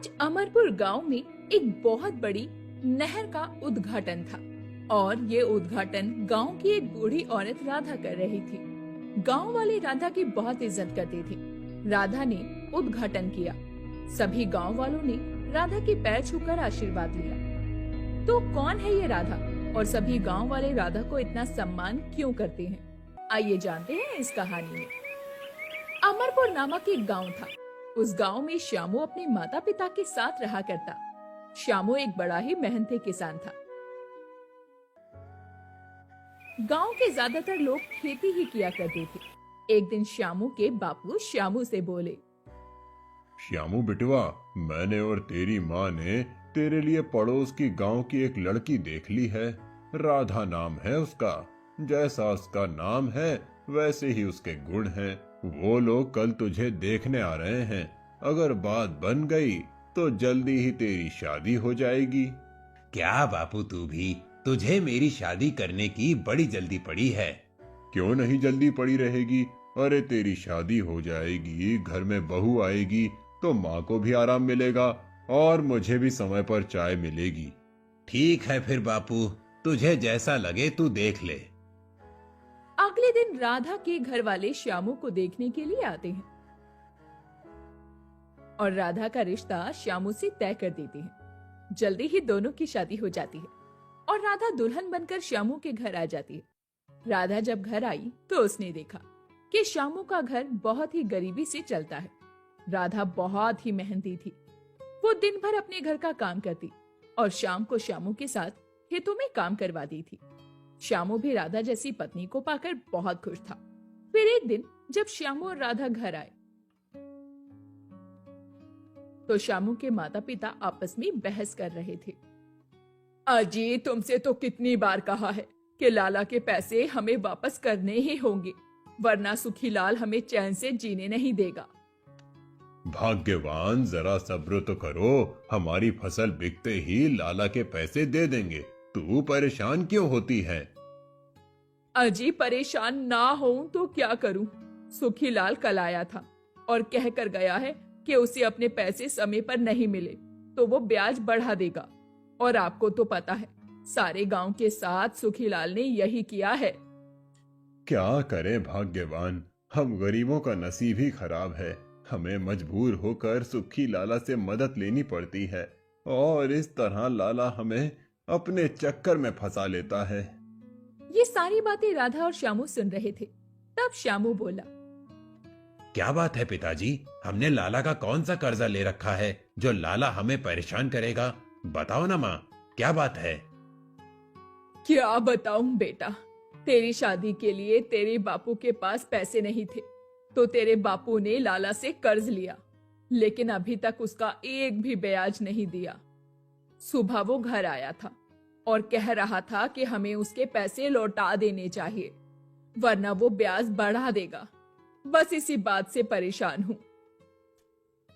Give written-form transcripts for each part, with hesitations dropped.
आज अमरपुर गांव में एक बहुत बड़ी नहर का उद्घाटन था और ये उद्घाटन गांव की एक बूढ़ी औरत राधा कर रही थी। गांव वाले राधा की बहुत इज्जत करते थे। राधा ने उद्घाटन किया। सभी गांव वालों ने राधा के पैर छूकर आशीर्वाद लिया। तो कौन है ये राधा और सभी गांव वाले राधा को इतना सम्मान क्यों करते हैं? आइए जानते हैं इस कहानी में। अमरपुर नामक एक गांव था। उस गांव में श्यामू अपने माता पिता के साथ रहा करता। श्यामू एक बड़ा ही मेहनती किसान था। गांव के ज्यादातर लोग खेती ही किया करते थे। एक दिन श्यामू के बापू श्यामू से बोले, श्यामू बिटवा, मैंने और तेरी माँ ने तेरे लिए पड़ोस की गांव की एक लड़की देख ली है। राधा नाम है उसका। जैसा उसका नाम है वैसे ही उसके गुण हैं। वो लोग कल तुझे देखने आ रहे हैं। अगर बात बन गई तो जल्दी ही तेरी शादी हो जाएगी। क्या बापू, तू भी, तुझे मेरी शादी करने की बड़ी जल्दी पड़ी है। क्यों नहीं जल्दी पड़ी रहेगी? अरे तेरी शादी हो जाएगी, घर में बहू आएगी तो माँ को भी आराम मिलेगा और मुझे भी समय पर चाय मिलेगी। ठीक है फिर बापू, तुझे जैसा लगे तू देख ले। अगले दिन राधा के घर वाले श्यामू को देखने के लिए आते हैं और राधा का रिश्ता श्यामू से तय कर देते हैं। जल्दी ही दोनों की शादी हो जाती है और राधा दुल्हन बनकर श्यामू के घर आ जाती है। राधा जब घर आई तो उसने देखा कि श्यामू का घर बहुत ही गरीबी से चलता है। राधा बहुत ही मेहनती थी। वो दिन भर अपने घर का काम करती और शाम को श्यामू के साथ खेतों में काम करवाती थी। श्यामू भी राधा जैसी पत्नी को पाकर बहुत खुश था। फिर एक दिन जब श्यामू और राधा घर आए तो श्यामू के माता पिता आपस में बहस कर रहे थे। अजी, तुमसे तो कितनी बार कहा है कि लाला के पैसे हमें वापस करने ही होंगे, वरना सुखीलाल हमें चैन से जीने नहीं देगा। भाग्यवान, जरा सब्र तो करो। हमारी फसल बिकते ही लाला के पैसे दे देंगे। तू परेशान क्यों होती है? अजी, परेशान ना हो तो क्या करूं? सुखीलाल कल आया था और कह कर गया है कि उसे अपने पैसे समय पर नहीं मिले तो वो ब्याज बढ़ा देगा। और आपको तो पता है, सारे गांव के साथ सुखीलाल ने यही किया है। क्या करें भाग्यवान, हम गरीबों का नसीब ही खराब है। हमें मजबूर होकर सुखी लाला से मदद लेनी पड़ती है और इस तरह लाला हमें अपने चक्कर में फंसा लेता है। ये सारी बातें राधा और श्यामू सुन रहे थे। तब श्यामू बोला, क्या बात है पिताजी, हमने लाला का कौन सा कर्जा ले रखा है जो लाला हमें परेशान करेगा? बताओ ना माँ, क्या बात है? क्या बताऊं बेटा, तेरी शादी के लिए तेरे बापू के पास पैसे नहीं थे तो तेरे बापू ने लाला से कर्ज लिया, लेकिन अभी तक उसका एक भी ब्याज नहीं दिया। सुबह वो घर आया था और कह रहा था कि हमें उसके पैसे लौटा देने चाहिए, वरना वो ब्याज बढ़ा देगा। बस इसी बात से परेशान हूँ।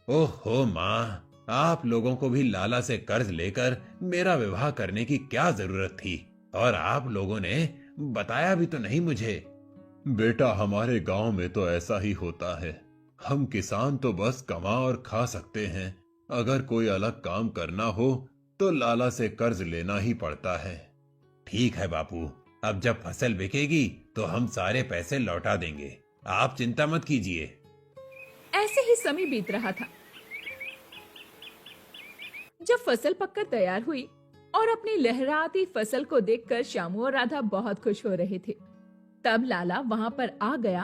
ओहो माँ, आप लोगों को भी लाला से कर्ज लेकर मेरा विवाह करने की क्या जरूरत थी? और आप लोगों ने बताया भी तो नहीं मुझे। बेटा, हमारे गांव में तो ऐसा ही होता है। हम किसान तो बस कमा और खा सकते हैं। अगर कोई अलग काम करना हो तो लाला से कर्ज लेना ही पड़ता है। ठीक है बापू, अब जब फसल बिकेगी तो हम सारे पैसे लौटा देंगे, आप चिंता मत कीजिए। ऐसे ही समय बीत रहा था। जब फसल पककर तैयार हुई और अपनी लहराती फसल को देखकर श्यामू और राधा बहुत खुश हो रहे थे, तब लाला वहां पर आ गया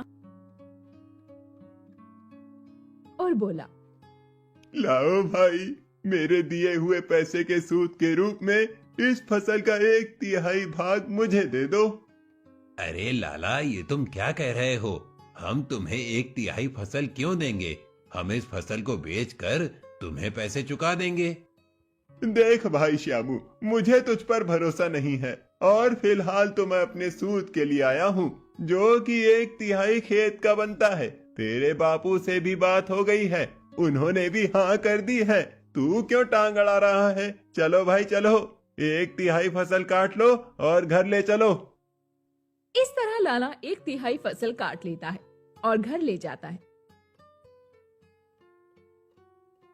और बोला, लाओ भाई, मेरे दिए हुए पैसे के सूद के रूप में इस फसल का 1/3 भाग मुझे दे दो। अरे लाला, ये तुम क्या कह रहे हो? हम तुम्हें 1/3 फसल क्यों देंगे? हम इस फसल को बेचकर तुम्हें पैसे चुका देंगे। देख भाई श्यामू, मुझे तुझ पर भरोसा नहीं है और फिलहाल तो मैं अपने सूद के लिए आया हूँ, जो कि 1/3 खेत का बनता है। तेरे बापू से भी बात हो गई है, उन्होंने भी हाँ कर दी है। तू क्यों टांग अड़ा रहा है? चलो भाई चलो, 1/3 फसल काट लो और घर ले चलो। इस तरह लाला 1/3 फसल काट लेता है और घर ले जाता है।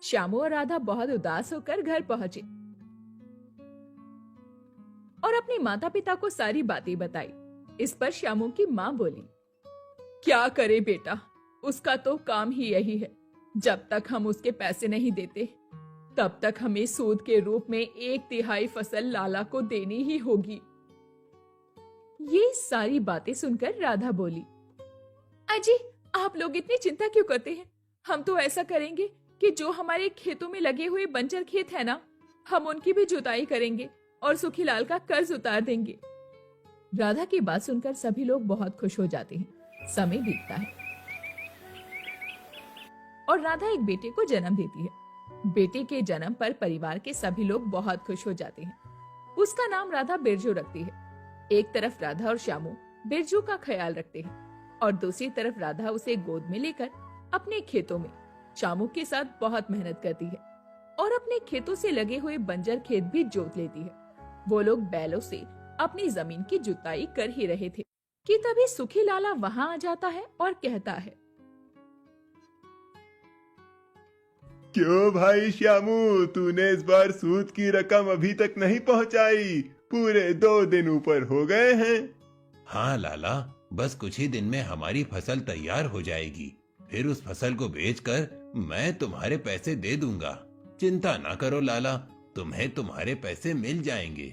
श्यामू और राधा बहुत उदास होकर घर पहुंचे और अपने माता पिता को सारी बातें बताई। इस पर श्यामू की माँ बोली, क्या करे बेटा, उसका तो काम ही यही है। जब तक हम उसके पैसे नहीं देते तब तक हमें सूद के रूप में 1/3 फसल लाला को देनी ही होगी। ये सारी बातें सुनकर राधा बोली, अजी आप लोग इतनी चिंता क्यों करते हैं? हम तो ऐसा करेंगे कि जो हमारे खेतों में लगे हुए बंजर खेत है ना, हम उनकी भी जुताई करेंगे और सुखीलाल का कर्ज उतार देंगे। राधा की बात सुनकर सभी लोग बहुत खुश हो जाते हैं। समय बीतता है और राधा एक बेटे को जन्म देती है। बेटे के जन्म पर परिवार के सभी लोग बहुत खुश हो जाते हैं। उसका नाम राधा बिरजू रखती है। एक तरफ राधा और श्यामू बिरजू का ख्याल रखते हैं और दूसरी तरफ राधा उसे गोद में लेकर अपने खेतों में श्यामू के साथ बहुत मेहनत करती है और अपने खेतों से लगे हुए बंजर खेत भी जोत लेती है। वो लोग बैलों से अपनी जमीन की जुताई कर ही रहे थे कि तभी सुखी लाला वहां आ जाता है और कहता है, क्यों भाई श्यामू, तूने इस बार सूद की रकम अभी तक नहीं पहुंचाई? पूरे 2 दिन ऊपर हो गए हैं। हाँ लाला, बस कुछ ही दिन में हमारी फसल तैयार हो जाएगी। फिर उस फसल को बेचकर मैं तुम्हारे पैसे दे दूंगा। चिंता ना करो लाला, तुम्हें तुम्हारे पैसे मिल जाएंगे।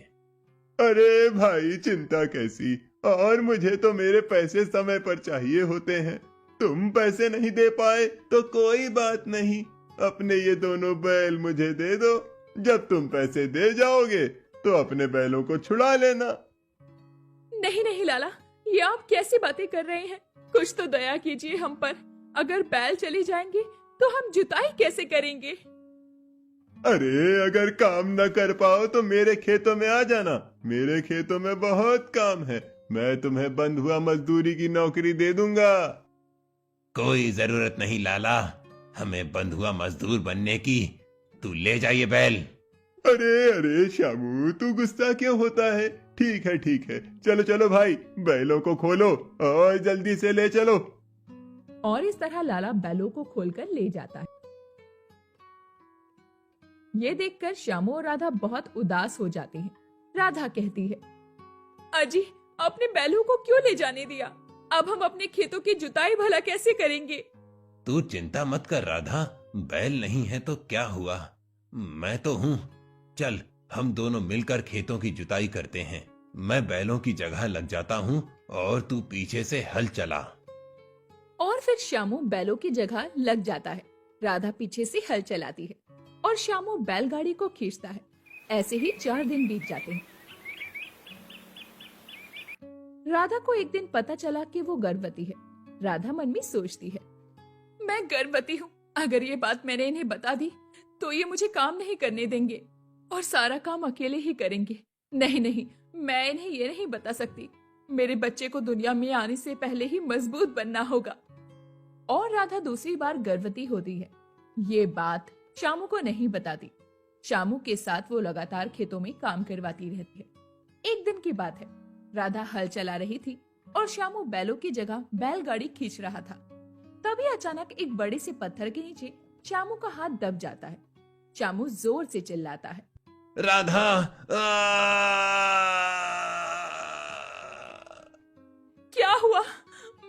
अरे भाई चिंता कैसी, और मुझे तो मेरे पैसे समय पर चाहिए होते हैं। तुम पैसे नहीं दे पाए तो कोई बात नहीं, अपने ये दोनों बैल मुझे दे दो। जब तुम पैसे दे जाओगे तो अपने बैलों को छुड़ा लेना। नहीं नहीं लाला, ये आप कैसी बातें कर रहे हैं? कुछ तो दया कीजिए हम पर। अगर बैल चले जाएंगे तो हम जुताई कैसे करेंगे? अरे अगर काम न कर पाओ तो मेरे खेतों में आ जाना। मेरे खेतों में बहुत काम है। मैं तुम्हें बंधुआ मजदूरी की नौकरी दे दूंगा। कोई जरूरत नहीं लाला, हमें बंधुआ मजदूर बनने की। तू ले जाइए बैल। अरे अरे श्यामू, तू गुस्सा क्यों होता है? ठीक है ठीक है, चलो चलो भाई, बैलों को खोलो और जल्दी से ले चलो। और इस तरह लाला बैलों को खोलकर ले जाता है। ये देखकर श्यामू और राधा बहुत उदास हो जाते हैं। राधा कहती है, अजी आपने बैलों को क्यों ले जाने दिया? अब हम अपने खेतों की जुताई भला कैसे करेंगे? तू चिंता मत कर राधा, बैल नहीं है तो क्या हुआ, मैं तो हूँ। चल हम दोनों मिलकर खेतों की जुताई करते हैं। मैं बैलों की जगह लग जाता हूँ और तू पीछे से हल चला। और फिर श्यामू बैलों की जगह लग जाता है। राधा पीछे से हल चलाती है और श्यामू बैलगाड़ी को खींचता है। ऐसे ही 4 दिन बीत जाते हैं। राधा को एक दिन पता चला कि वो गर्भवती है। राधा मन में सोचती है, मैं गर्भवती हूँ। अगर ये बात मैंने इन्हें बता दी तो ये मुझे काम नहीं करने देंगे और सारा काम अकेले ही करेंगे। नहीं नहीं, मैं इन्हें ये नहीं बता सकती। मेरे बच्चे को दुनिया में आने से पहले ही मजबूत बनना होगा। और राधा दूसरी बार गर्भवती होती है। ये बात श्यामू को नहीं बताती। श्यामू के साथ वो लगातार खेतों में काम करवाती रहती है। एक दिन की बात है, राधा हल चला रही थी और श्यामू बैलों की जगह बैलगाड़ी खींच रहा था। तभी अचानक एक बड़े से पत्थर के नीचे श्यामू का हाथ दब जाता है। श्यामू जोर से चिल्लाता है, राधा! क्या हुआ?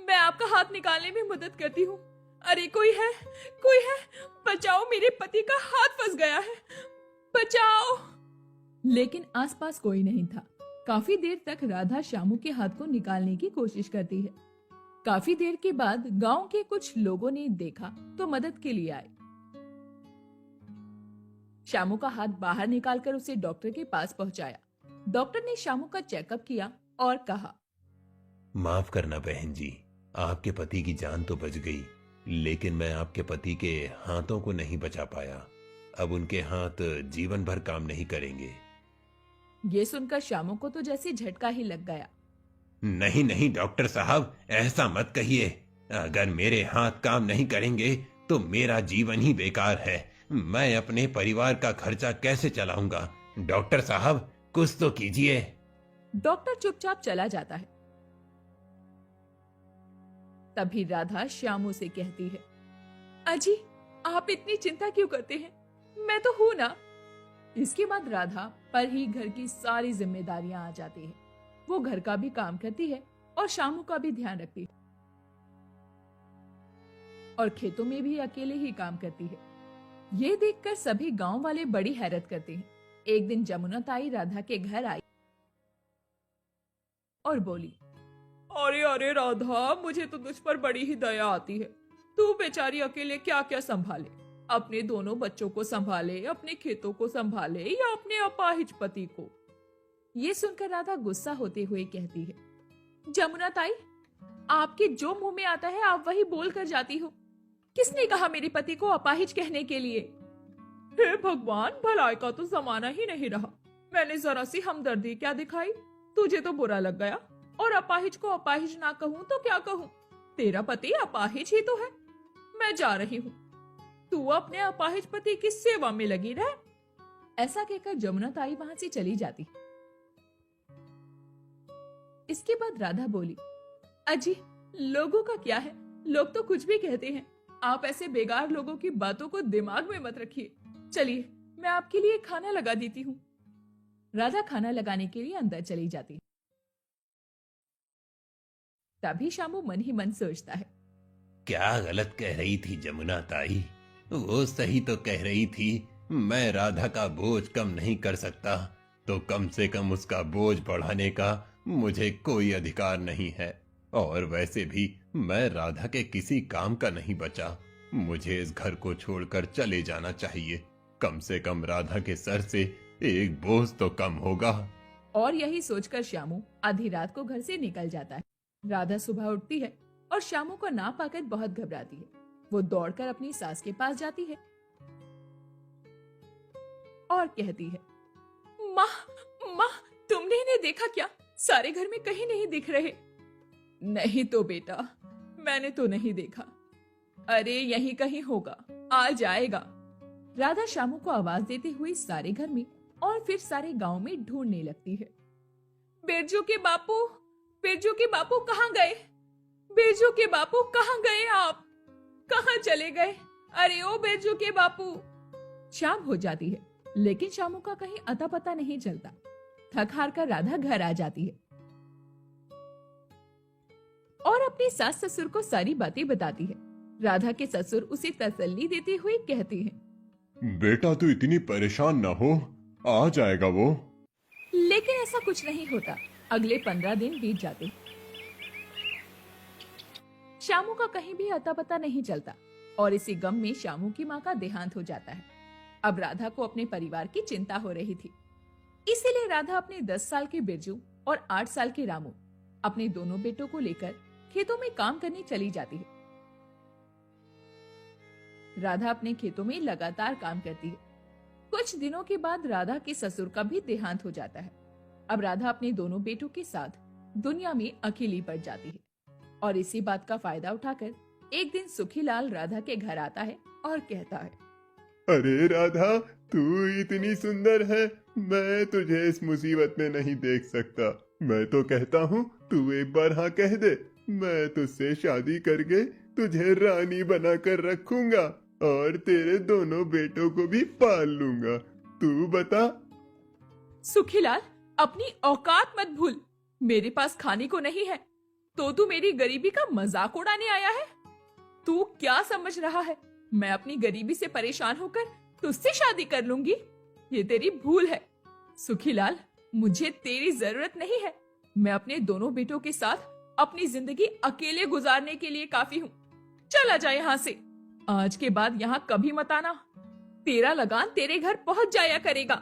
मैं आपका हाथ निकालने में मदद करती हूँ। अरे कोई है, कोई है, बचाओ, मेरे पति का हाथ फंस गया है, बचाओ। लेकिन आसपास कोई नहीं था। काफी देर तक राधा श्यामू के हाथ को निकालने की कोशिश करती है। काफी देर के बाद गांव के कुछ लोगों ने देखा तो मदद के लिए आए। श्यामू का हाथ बाहर निकालकर उसे डॉक्टर के पास पहुंचाया। डॉक्टर ने श्यामू का चेकअप किया और कहा, माफ करना बहन जी, आपके पति की जान तो बच गई, लेकिन मैं आपके पति के हाथों को नहीं बचा पाया। अब उनके हाथ जीवन भर काम नहीं करेंगे। ये सुनकर श्यामू को तो जैसे झटका ही लग गया। नहीं नहीं डॉक्टर साहब, ऐसा मत कहिए। अगर मेरे हाथ काम नहीं करेंगे तो मेरा जीवन ही बेकार है। मैं अपने परिवार का खर्चा कैसे चलाऊंगा? डॉक्टर साहब कुछ तो कीजिए। डॉक्टर चुपचाप चला जाता है। तभी राधा श्यामू से कहती है, अजी आप इतनी चिंता क्यों करते हैं? मैं तो हूं ना। इसके बाद राधा पर ही घर की सारी जिम्मेदारियां आ जाती है। वो घर का भी काम करती है और शामू का भी ध्यान रखती है और खेतों में भी अकेले ही काम करती है। ये देखकर सभी गांव वाले बड़ी हैरत करते हैं। एक दिन जमुना ताई राधा के घर आई और बोली, अरे अरे राधा, मुझे तो तुझ पर बड़ी ही दया आती है। तू बेचारी अकेले क्या क्या संभाले, अपने दोनों बच्चों को संभाले, अपने खेतों को संभाले या अपने अपाहिज पति को। ये सुनकर राधा गुस्सा होते हुए कहती है, जमुना ताई, आपके जो मुंह में आता है आप वही बोल कर जाती हो। किसने कहा मेरे पति को अपाहिज कहने के लिए? हे भगवान, भलाई का तो जमाना ही नहीं रहा। मैंने जरा सी हमदर्दी क्या दिखाई, तुझे तो बुरा लग गया। और अपाहिज को अपाहिज ना कहूं तो क्या कहूं? तेरा पति अपाहिज ही तो है। मैं जा रही हूँ, तू अपने अपाहिज पति की सेवा में लगी रह। ऐसा कहकर जमुना ताई वहां से चली जाती। इसके बाद राधा बोली, अजी, लोगों का क्या है, लोग तो कुछ भी कहते हैं। आप ऐसे बेकार लोगों की बातों को दिमाग में मत रखिए। चलिए, मैं आपके लिए खाना लगा देती हूँ। राधा खाना लगाने के लिए अंदर चली जाती। तभी शामू मन ही मन सोचता है, क्या गलत कह रही थी जमुना ताई? वो सही तो कह रही थी। मैं राधा का बोझ कम नहीं कर सकता, तो कम से कम उसका बोझ बढ़ाने का मुझे कोई अधिकार नहीं है। और वैसे भी मैं राधा के किसी काम का नहीं बचा। मुझे इस घर को छोड़कर चले जाना चाहिए। कम से कम राधा के सर से एक बोझ तो कम होगा। और यही सोचकर श्यामू आधी रात को घर से निकल जाता है। राधा सुबह उठती है और श्यामू को ना पाकर बहुत घबराती है। वो दौड़कर अपनी सास के पास जाती है और कहती है, माँ, माँ, तुमने इन्हें देखा क्या? सारे घर में कहीं नहीं दिख रहे। नहीं तो बेटा, मैंने तो नहीं देखा। अरे यहीं कहीं होगा, आ जाएगा। राधा श्यामू को आवाज देते हुए सारे घर में और फिर सारे गांव में ढूंढने लगती है। बिरजू के बापू, बिरजू के बापू कहाँ गए? बिरजू के बापू कहाँ गए आप? कहाँ चले गए? अरे ओ बिरजू के बापू। शाम हो जाती है, लेकिन श्यामू का कहीं अता पता नहीं चलता। थक हार कर राधा घर आ जाती है और अपनी सास ससुर को सारी बातें बताती है। राधा के ससुर उसे तसल्ली देते हुए कहते हैं, बेटा तू इतनी परेशान ना हो, आ जाएगा वो। लेकिन ऐसा कुछ नहीं होता। अगले 15 दिन बीत जाते। श्यामू का कहीं भी अता पता नहीं चलता और इसी गम में श्यामू की माँ का देहांत हो जाता है। अब राधा को अपने परिवार की चिंता हो रही थी, इसीलिए राधा अपने 10 साल के बिरजू और 8 साल के रामू, अपने दोनों बेटों को लेकर खेतों में काम करने चली जाती है। राधा अपने खेतों में लगातार काम करती है। कुछ दिनों के बाद राधा के ससुर का भी देहांत हो जाता है। अब राधा अपने दोनों बेटों के साथ दुनिया में अकेली पड़ जाती है और इसी बात का फायदा उठाकर एक दिन सुखीलाल राधा के घर आता है और कहता है, अरे राधा, तू इतनी सुंदर है, मैं तुझे इस मुसीबत में नहीं देख सकता। मैं तो कहता हूँ तू एक बार हाँ कह दे, मैं तुझसे शादी करके तुझे रानी बनाकर रखूंगा और तेरे दोनों बेटों को भी पाल लूंगा। तू बता। सुखीलाल, अपनी औकात मत भूल। मेरे पास खाने को नहीं है तो तू मेरी गरीबी का मजाक उड़ाने आया है? तू क्या समझ रहा है मैं अपनी गरीबी से परेशान होकर तुझसे शादी कर लूंगी? ये तेरी भूल है। सुखीलाल, मुझे तेरी जरूरत नहीं है। मैं अपने दोनों बेटों के साथ अपनी जिंदगी अकेले गुजारने के लिए काफी हूँ। चला जा यहाँ से। आज के बाद यहाँ कभी मत आना। तेरा लगान तेरे घर पहुँच जाया करेगा।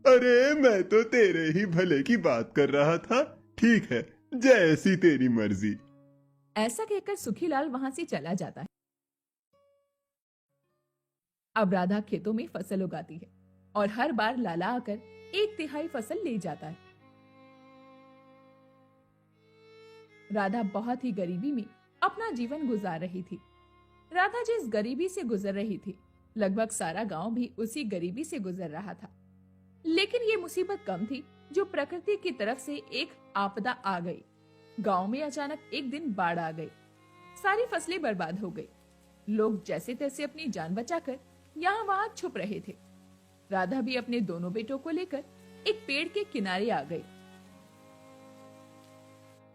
अरे मैं तो तेरे ही भले की बात कर रहा था। ठीक है, जैसी तेरी मर्जी। ऐसा कहकर सुखीलाल वहां से चला जाता है। अब राधा खेतों में फसल उगाती है और हर बार लाला आकर 1/3 फसल ले जाता है। राधा बहुत ही गरीबी में अपना जीवन गुजार रही थी। राधा जिस गरीबी से गुजर रही थी, लगभग सारा गांव भी उसी गरीबी से गुजर रहा था। लेकिन ये मुसीबत कम थी जो प्रकृति की तरफ से एक आपदा आ गई। गांव में अचानक एक दिन बाढ़ आ गई। सारी फसलें बर्बाद हो गई। लोग जैसे तैसे अपनी जान बचाकर यहाँ वहां छुप रहे थे। राधा भी अपने दोनों बेटों को लेकर एक पेड़ के किनारे आ गई।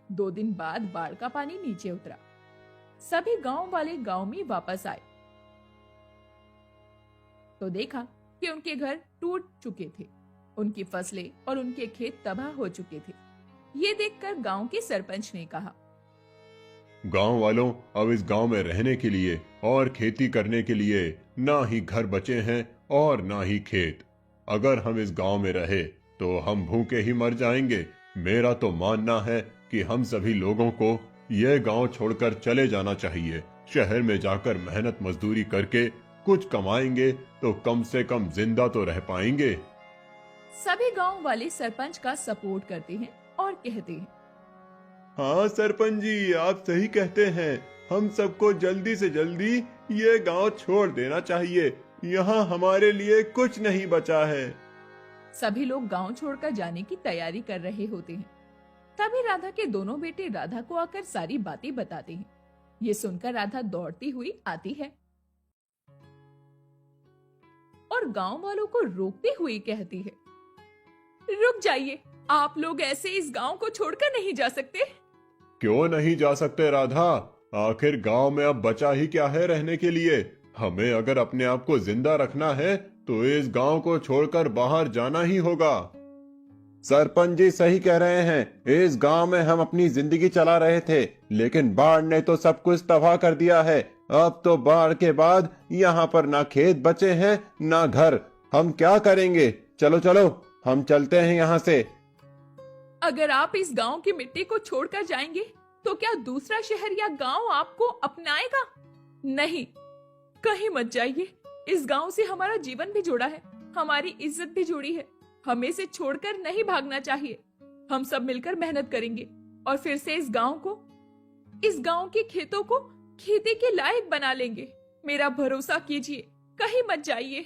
2 दिन बाद बाढ़ का पानी नीचे उतरा। सभी गांव वाले गांव में वापस आए तो देखा कि उनके घर टूट चुके थे, उनकी फसलें और उनके खेत तबाह हो चुके थे। ये देखकर गांव के सरपंच ने कहा, गांव वालों, अब इस गांव में रहने के लिए और खेती करने के लिए ना ही घर बचे हैं और ना ही खेत। अगर हम इस गांव में रहे तो हम भूखे ही मर जाएंगे। मेरा तो मानना है कि हम सभी लोगों को यह गांव छोड़कर चले जाना चाहिए। शहर में जाकर मेहनत मजदूरी करके कुछ कमाएंगे तो कम से कम जिंदा तो रह पाएंगे। सभी गांव वाले सरपंच का सपोर्ट करते हैं और कहते हैं, हाँ सरपंच जी, आप सही कहते हैं। हम सबको जल्दी से जल्दी ये गांव छोड़ देना चाहिए। यहाँ हमारे लिए कुछ नहीं बचा है। सभी लोग गांव छोड़कर जाने की तैयारी कर रहे होते हैं। तभी राधा के दोनों बेटे राधा को आकर सारी बातें बताते हैं। ये सुनकर राधा दौड़ती हुई आती है और गांव वालों को रोकते हुए कहती है, रुक जाइए, आप लोग ऐसे इस गांव को छोड़कर नहीं जा सकते। क्यों नहीं जा सकते राधा? आखिर गांव में अब बचा ही क्या है रहने के लिए? हमें अगर अपने आप को जिंदा रखना है तो इस गांव को छोड़कर बाहर जाना ही होगा। सरपंच जी सही कह रहे हैं। इस गांव में हम अपनी जिंदगी चला रहे थे, लेकिन बाढ़ ने तो सब कुछ तबाह कर दिया है। अब तो बाढ़ के बाद यहाँ पर ना खेत बचे हैं ना घर। हम क्या करेंगे? चलो चलो, हम चलते हैं यहाँ से। अगर आप इस गांव की मिट्टी को छोड़कर जाएंगे तो क्या दूसरा शहर या गांव आपको अपनाएगा? नहीं, कहीं मत जाइए। इस गांव से हमारा जीवन भी जुड़ा है, हमारी इज्जत भी जुड़ी है। हमें इसे छोड़कर नहीं भागना चाहिए। हम सब मिलकर मेहनत करेंगे और फिर से इस गांव के खेतों को खेती के लायक बना लेंगे। मेरा भरोसा कीजिए, कहीं मत जाइए।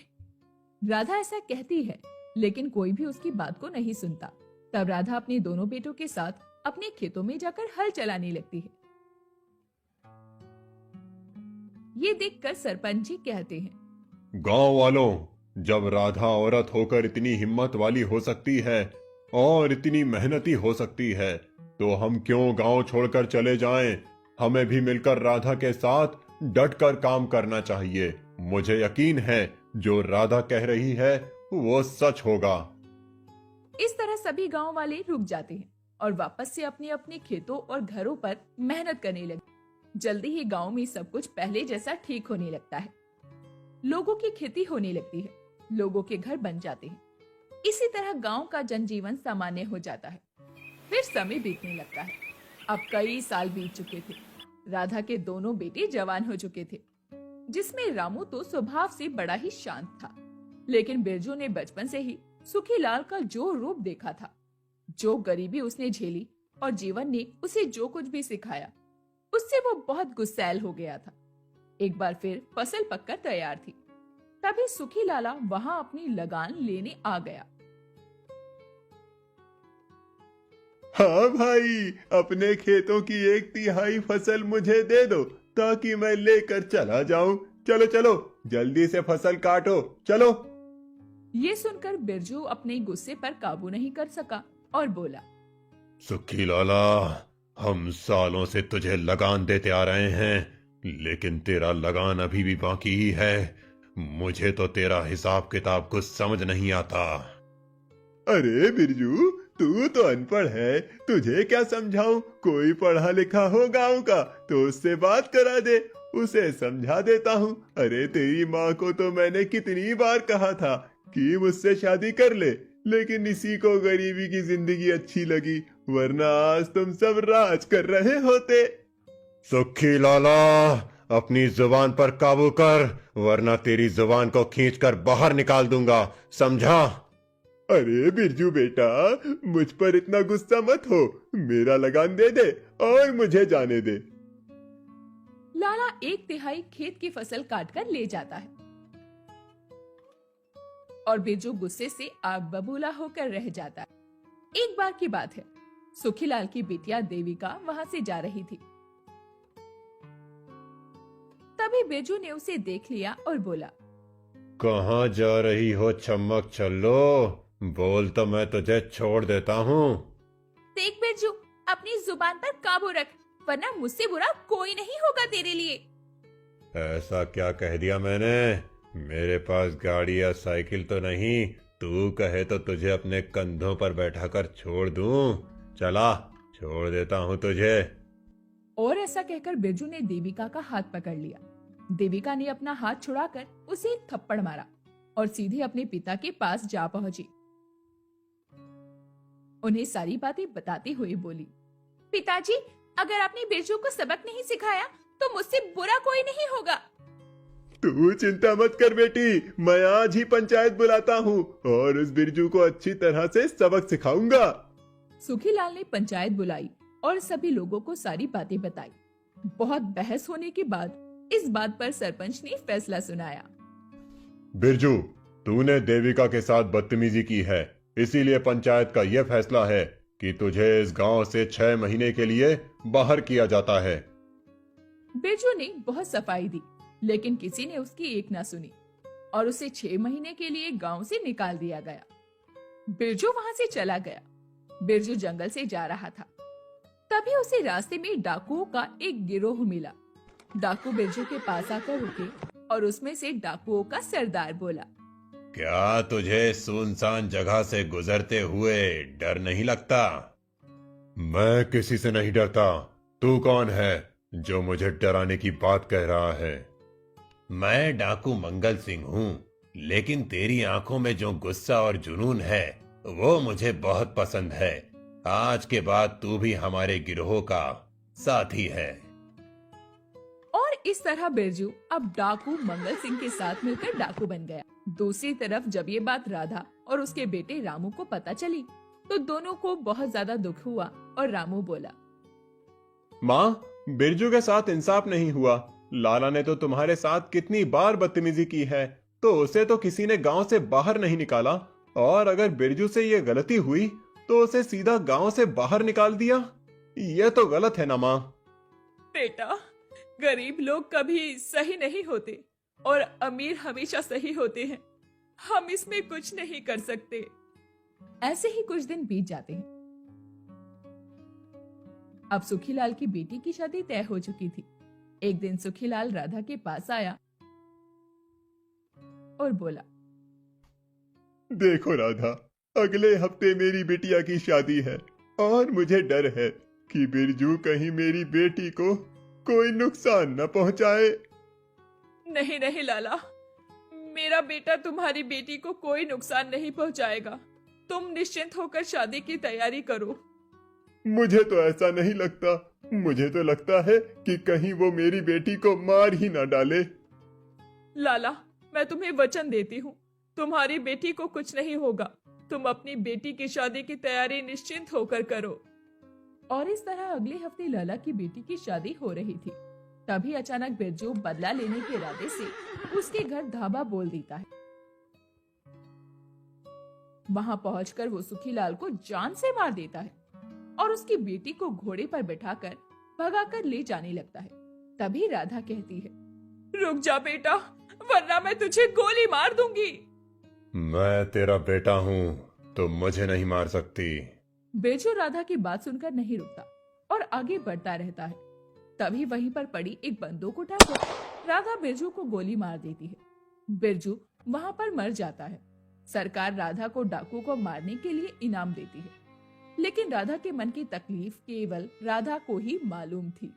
राधा ऐसा कहती है, लेकिन कोई भी उसकी बात को नहीं सुनता। तब राधा अपने दोनों बेटों के साथ अपने खेतों में जाकर हल चलाने लगती है। ये देखकर सरपंच जी कहते हैं, गांव वालों, जब राधा औरत होकर इतनी हिम्मत वाली हो सकती है और इतनी मेहनती हो सकती है, तो हम क्यों गांव छोड़कर चले जाएं? हमें भी मिलकर राधा के साथ डटकर काम करना चाहिए। मुझे यकीन है जो राधा कह रही है वो सच होगा। इस तरह सभी गांव वाले रुक जाते हैं और वापस से अपने अपने खेतों और घरों पर मेहनत करने लगे। जल्दी ही गांव में सब कुछ पहले जैसा ठीक होने लगता है। लोगों की खेती होने लगती है, लोगों के घर बन जाते हैं। इसी तरह गांव का जनजीवन सामान्य हो जाता है। फिर समय बीतने लगता है। अब कई साल बीत चुके थे। राधा के दोनों बेटे जवान हो चुके थे, जिसमें रामू तो स्वभाव से बड़ा ही शांत था, लेकिन बिरजू ने बचपन से ही सुखीलाल का जो रूप देखा था, जो गरीबी उसने झेली और जीवन ने उसे जो कुछ भी सिखाया, उससे वो बहुत गुस्सैल हो गया था। एक बार फिर फसल पककर तैयार थी। तभी सुखी लाला वहां अपनी लगान लेने आ गया। हाँ भाई, अपने खेतों की 1/3 फसल मुझे दे दो ताकि मैं लेकर चला जाऊं। चलो चलो, जल्दी से फसल काटो, चलो। ये सुनकर बिरजू अपने गुस्से पर काबू नहीं कर सका और बोला, सुखी लाला, हम सालों से तुझे लगान देते आ रहे हैं, लेकिन तेरा लगान अभी भी बाकी ही है। मुझे तो तेरा हिसाब किताब कुछ समझ नहीं आता। अरे बिरजू, तू तो अनपढ़ है, तुझे क्या समझाऊं? कोई पढ़ा लिखा हो गांव का तो उससे बात करा दे, उसे समझा देता हूँ। अरे तेरी माँ को तो मैंने कितनी बार कहा था कि मुझसे शादी कर ले, लेकिन इसी को गरीबी की जिंदगी अच्छी लगी, वरना आज तुम सब राज कर रहे होते। सुखी लाला, अपनी जुबान पर काबू कर, वरना तेरी जुबान को खींचकर बाहर निकाल दूंगा, समझा? अरे बिरजू बेटा, मुझ पर इतना गुस्सा मत हो। मेरा लगान दे दे और मुझे जाने दे। लाला 1/3 खेत की फसल काटकर ले जाता है और बिरजू गुस्से से आग बबूला होकर रह जाता है। एक बार की बात है, सुखीलाल की बिटिया देविका वहां से जा रही थी। तभी तभी बिरजू ने उसे देख लिया और बोला, कहाँ जा रही हो चम्मक छल्लो? बोल तो मैं तुझे छोड़ देता हूँ। देख बिरजू, अपनी जुबान पर काबू रख, वरना मुझसे बुरा कोई नहीं होगा तेरे लिए। ऐसा क्या कह दिया मैंने? मेरे पास गाड़ी या साइकिल तो नहीं, तू कहे तो तुझे अपने कंधों पर बैठाकर छोड़ दूं। चला, छोड़ देता हूँ तुझे। और ऐसा कहकर बिरजू ने देविका का हाथ पकड़ लिया। देविका ने अपना हाथ छुड़ाकर उसे एक थप्पड़ मारा और सीधे अपने पिता के पास जा पहुंची। उन्हें सारी बातें बताते हुए बोली, पिताजी, अगर आपने बिरजू को सबक नहीं सिखाया तो मुझसे बुरा कोई नहीं होगा। तू चिंता मत कर बेटी, मैं आज ही पंचायत बुलाता हूँ और उस बिरजू को अच्छी तरह से सबक सिखाऊंगा। सुखीलाल ने पंचायत बुलाई और सभी लोगों को सारी बातें बताई। बहुत बहस होने के बाद इस बात पर सरपंच ने फैसला सुनाया। बिरजू, तूने देविका के साथ बदतमीजी की है, इसीलिए पंचायत का यह फैसला है कि तुझे इस गांव से 6 महीने के लिए बाहर किया जाता है। बिरजू ने बहुत सफाई दी, लेकिन किसी ने उसकी एक ना सुनी और उसे 6 महीने के लिए गांव से निकाल दिया गया। बिरजू वहां से चला गया। बिरजू जंगल से जा रहा था, तभी उसे रास्ते में डाकुओं का एक गिरोह मिला। डाकू बिरजू के पास आकर रुके और उसमें से डाकुओं का सरदार बोला, क्या तुझे सुनसान जगह से गुजरते हुए डर नहीं लगता? मैं किसी से नहीं डरता। तू कौन है जो मुझे डराने की बात कह रहा है? मैं डाकू मंगल सिंह हूँ, लेकिन तेरी आंखों में जो गुस्सा और जुनून है वो मुझे बहुत पसंद है। आज के बाद तू भी हमारे गिरोह का साथी है। और इस तरह बिरजू अब डाकू मंगल सिंह के साथ मिलकर डाकू बन गया। दूसरी तरफ जब ये बात राधा और उसके बेटे रामू को पता चली तो दोनों को बहुत ज्यादा दुख हुआ और रामू बोला, माँ, बिरजू के साथ इंसाफ नहीं हुआ। लाला ने तो तुम्हारे साथ कितनी बार बदतमीजी की है, तो उसे तो किसी ने गांव से बाहर नहीं निकाला, और अगर बिरजू से ये गलती हुई तो उसे सीधा गांव से बाहर निकाल दिया। ये तो गलत है ना माँ? बेटा, गरीब लोग कभी सही नहीं होते और अमीर हमेशा सही होते हैं। हम इसमें कुछ नहीं कर सकते। ऐसे ही कुछ दिन बीत जाते हैं। अब सुखीलाल की बेटी की शादी तय हो चुकी थी। एक दिन सुखीलाल राधा के पास आया और बोला, देखो राधा, अगले हफ्ते मेरी बिटिया की शादी है और मुझे डर है कि बिरजू कहीं मेरी बेटी को कोई नुकसान न पहुंचाए। नहीं नहीं लाला, मेरा बेटा तुम्हारी बेटी को कोई नुकसान नहीं पहुंचाएगा। तुम निश्चिंत होकर शादी की तैयारी करो। मुझे तो ऐसा नहीं लगता। मुझे तो लगता है कि कहीं वो मेरी बेटी को मार ही ना डाले। लाला, मैं तुम्हें वचन देती हूँ, तुम्हारी बेटी को कुछ नहीं होगा। तुम अपनी बेटी की शादी की तैयारी निश्चिंत होकर करो। और इस तरह अगले हफ्ते लाला की बेटी की शादी हो रही थी। तभी अचानक बिरजू बदला लेने के इरादे से उसके घर धाबा बोल देता है। वहां पहुंचकर वो सुखीलाल को जान से मार देता है और उसकी बेटी को घोड़े पर बिठाकर भगाकर ले जाने लगता है। तभी राधा कहती है, रुक जा बेटा, वरना मैं तुझे गोली मार दूंगी। मैं तेरा बेटा हूँ, तो मुझे नहीं मार सकती। बिरजू राधा की बात सुनकर नहीं रुकता और आगे बढ़ता रहता है। तभी वहीं पर पड़ी एक बंदूक उठाकर राधा बिरजू को गोली मार देती है। बिरजू वहां पर मर जाता है। सरकार राधा को डाकू को मारने के लिए इनाम देती है, लेकिन राधा के मन की तकलीफ केवल राधा को ही मालूम थी।